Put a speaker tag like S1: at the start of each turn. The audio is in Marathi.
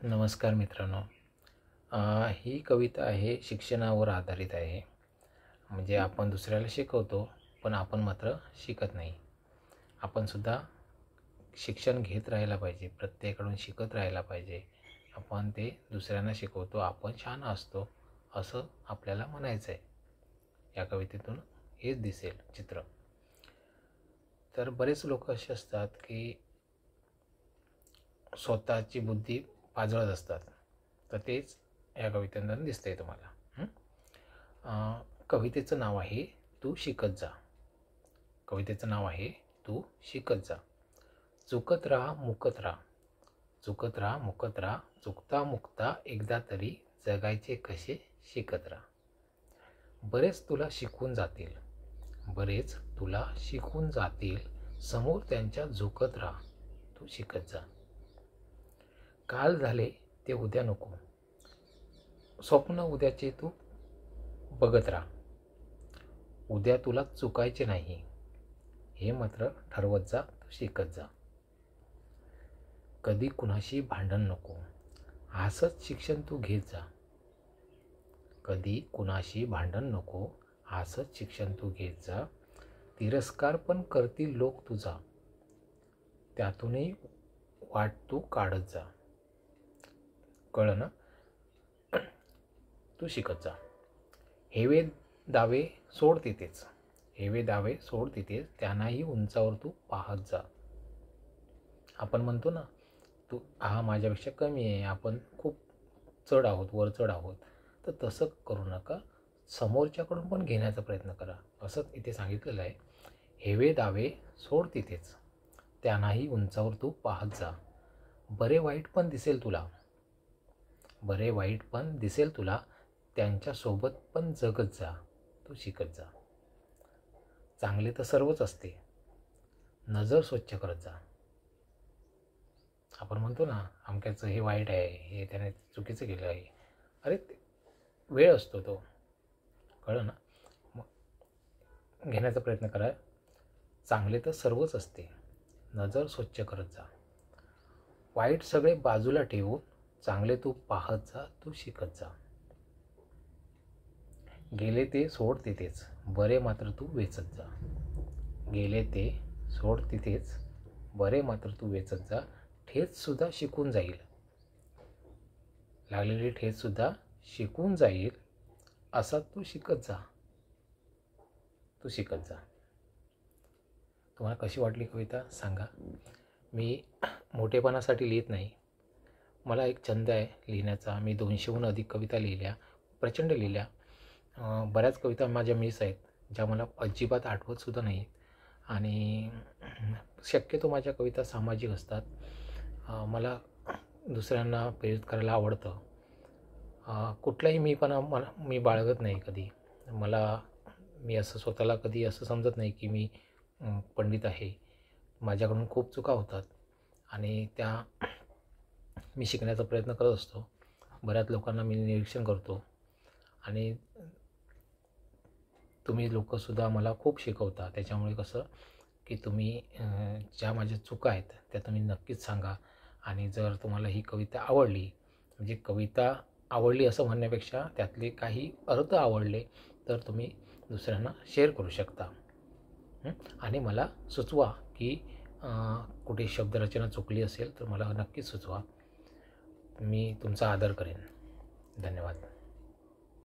S1: नमस्कार मित्रांनो. ही कविता आहे शिक्षणावर आधारित आहे. म्हणजे आपण दुसऱ्याला शिकवतो, पण आपण मात्र शिकत नाही. आपण सुद्धा शिक्षण घेत राहायला पाहिजे, प्रत्येकाकडून शिकत राहायला पाहिजे. आपण ते दुसऱ्यांना शिकवतो, आपण छान असतो असं आपल्याला म्हणायचं आहे. या कवितेतून हेच दिसेल चित्र. तर बरेच लोक असे असतात की स्वतःची बुद्धी पाजळत असतात. तर तेच या कवितेतून दिसतंय तुम्हाला. कवितेचं नाव आहे तू शिकत जा. कवितेचं नाव आहे तू शिकत जा. चुकत राहा मुकत राहा, चुकत राहा मुकत राहा, चुकता मुकता एकदा तरी जगायचे कसे शिकत राहा. बरेच तुला शिकून जातील, बरेच तुला शिकून जातील, समोर त्यांच्या झुकत राहा, तू शिकत जा. काल झाले ते उद्या नको, स्वप्न उद्याचे तू बघत राहा. उद्या तुला चुकायचे नाही, हे मात्र ठरवत जा, तू शिकत जा. कधी कुणाशी भांडण नको, हसत शिक्षण तू घेत जा. कधी कुणाशी भांडण नको, हसत शिक्षण तू घेत जा. तिरस्कार पण करतील लोक तुझा, त्यातूनही वाट तू काढत जा. कळलं ना? तू शिकत जा. हेवे दावे सोड तिथेच, हेवे दावे सोड तिथेच, त्यांनाही उंचावर तू पाहत जा. आपण म्हणतो ना, तू हा माझ्यापेक्षा कमी आहे, आपण खूप चढ आहोत, वर चढ आहोत. तर तसं करू नका, समोरच्याकडून पण घेण्याचा प्रयत्न करा. असंच इथे सांगितलेलं आहे. हेवे दावे सोड तिथेच, त्यांनाही उंचावर तू पाहत जा. बरे वाईट पण दिसेल तुला, बरे वाईट पण दिसेल तुला, त्यांच्यासोबत पण जगत जा, तू शिकत जा. चांगले तर सर्वच असते, नजर स्वच्छ करत जा. आपण म्हणतो ना, अमक्याचं हे वाईट आहे, हे त्याने चुकीचं केलं आहे. अरे वेळ असतो तो, कळलं ना? मग घेण्याचा प्रयत्न करा. चांगले तर सर्वच असते, नजर स्वच्छ करत जा. वाईट सगळे बाजूला ठेवून चांगले तू पाहत जा, तू शिकत जा. गेले ते सोड तिथेच, बरे मात्र तू वेचत जा. गेले ते सोड तिथेच, बरे मात्र तू वेचत जा. ठेचसुद्धा शिकून जाईल, लागलेली ठेचसुद्धा शिकून जाईल, असा तू शिकत जा, तू शिकत जा. तुम्हाला कशी वाटली कविता सांगा. मी मोठेपणासाठी लिहित नाही, मला एक छंद आहे लिहिण्याचा. मी 200हून अधिक कविता लिहिल्या, प्रचंड लिहिल्या. बऱ्याच कविता माझ्या मिस आहेत, ज्या मला अजिबात आठवतसुद्धा नाहीत. आणि शक्यतो माझ्या कविता सामाजिक असतात. मला दुसऱ्यांना प्रेरित करायला आवडतं. कुठलाही मी बाळगत नाही कधी. मी असं स्वतःला कधी असं समजत नाही की मी पंडित आहे. माझ्याकडून खूप चुका होतात आणि त्या मी शिकण्याचा प्रयत्न करत असतो. बऱ्याच लोकांना मी निरीक्षण करतो आणि तुम्ही लोकंसुद्धा मला खूप शिकवता. त्याच्यामुळे कसं की तुम्ही ज्या माझ्या चुका आहेत त्या तुम्ही नक्कीच सांगा. आणि जर तुम्हाला ही कविता आवडली, म्हणजे कविता आवडली असं म्हणण्यापेक्षा त्यातले काही अर्थ आवडले, तर तुम्ही दुसऱ्यांना शेअर करू शकता. आणि मला सुचवा की कुठे शब्दरचना चुकली असेल तर मला नक्कीच सुचवा. मी तुमचा आदर करेन. धन्यवाद.